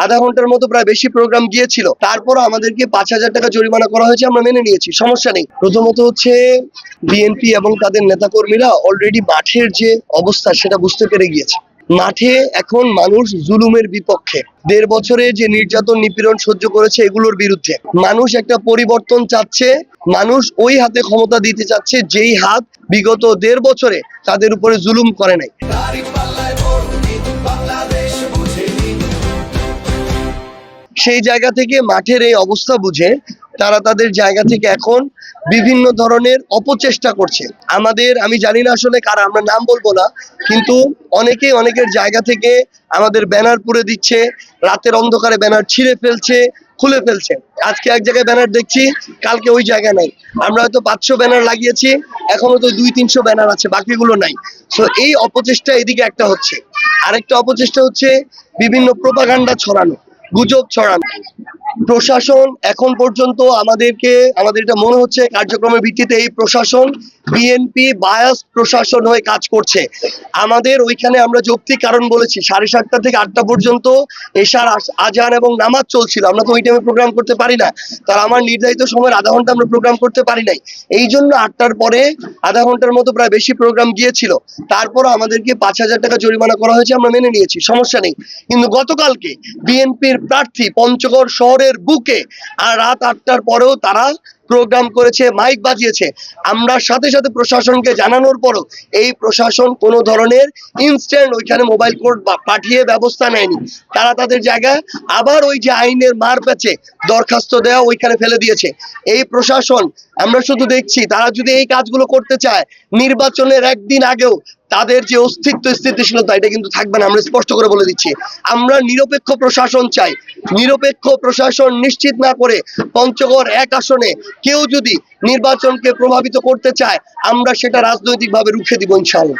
আধা ঘন্টার মতো প্রায় বেশি প্রোগ্রাম গিয়েছিল, তারপর আমাদেরকে 5,000 টাকা জরিমানা করা হয়েছে। আমরা মেনে নিয়েছি, সমস্যা নেই। প্রথমত হচ্ছে বিএনপি এবং তাদের নেতাকর্মীরা অলরেডি মাঠের যে অবস্থা সেটা বুঝতে পেরে গিয়েছে। মাঠে এখন মানুষ জুলুমের বিপক্ষে, 1.5 বছরে যে নির্যাতন নিপীড়ন সহ্য করেছে এগুলোর বিরুদ্ধে মানুষ একটা পরিবর্তন চাচ্ছে। মানুষ ওই হাতে ক্ষমতা দিতে চাচ্ছে যেই হাত বিগত 1.5 বছরে তাদের উপরে জুলুম করে নাই। সেই জায়গা থেকে মাঠের এই অবস্থা বুঝে তারা তাদের জায়গা থেকে এখন বিভিন্ন ধরনের অপচেষ্টা করছে। আমি জানি না আসলে কারা, আমরা নাম বলবো না, কিন্তু অনেকের জায়গা থেকে আমাদের ব্যানার পুড়ে দিচ্ছে, রাতের অন্ধকারে ব্যানার ছিঁড়ে ফেলছে, খুলে ফেলছে। আজকে এক জায়গায় ব্যানার দেখছি, কালকে ওই জায়গায় নাই। আমরা হয়তো 500 ব্যানার লাগিয়েছি, এখনো তো 200-300 ব্যানার আছে, বাকিগুলো নাই। তো এই অপচেষ্টা এদিকে একটা হচ্ছে, আরেকটা অপচেষ্টা হচ্ছে বিভিন্ন প্রোপাগান্ডা ছড়ানো, গুজব ছড়ানো। প্রশাসন এখন পর্যন্ত আমাদের এটা মনে হচ্ছে কার্যক্রমের ভিত্তিতে এই প্রশাসন বিএনপি বায়াস প্রশাসন হয়ে কাজ করছে। আমাদের ওইখানে আমরা যৌক্তিক কারণ বলেছি, 7:30 থেকে 8টা পর্যন্ত এশার আজান এবং নামাজ চলছিল, আমরা তো ওই টাইমে প্রোগ্রাম করতে পারি না। তার আমার নির্ধারিত সময়ের আধা ঘন্টা আমরা প্রোগ্রাম করতে পারি নাই, এই জন্য 8টার পরে আধা ঘন্টার মতো প্রায় বেশি প্রোগ্রাম গিয়েছিল, তারপর আমাদেরকে 5,000 টাকা জরিমানা করা হয়েছে। আমরা মেনে নিয়েছি, সমস্যা নেই। কিন্তু গতকালকে বিএনপির প্রার্থী পঞ্চগড় শহরের বুকে আর রাত 8টার পরেও তারা প্রোগ্রাম করেছে, মাইক বাজিয়েছে। আমরা সাথে সাথে প্রশাসনকে জানানোর পরও এই প্রশাসন কোনো ধরনের ইনস্ট্যান্ট ওইখানে মোবাইল কোর্ট পাঠিয়ে ব্যবস্থা নেয়নি। তারা তাদের জায়গায় আবার ওই যে আইনের মার প্যাচে দরখাস্ত দেওয়া ওইখানে ফেলে দিয়েছে। এই প্রশাসন আমরা শুধু দেখছি, তারা যদি এই কাজগুলো করতে চায় নির্বাচনের একদিন আগেও তাদের যে অস্তিত্ব স্থিতিশীলতা এটা কিন্তু থাকবে না, আমরা স্পষ্ট করে বলে দিচ্ছি। আমরা নিরপেক্ষ প্রশাসন চাই। নিরপেক্ষ প্রশাসন নিশ্চিত না করে পঞ্চগড় 1 আসনে কেউ যদি নির্বাচনকে প্রভাবিত করতে চায়, আমরা সেটা রাজনৈতিকভাবে রুখে দিব ইনশাআল্লাহ।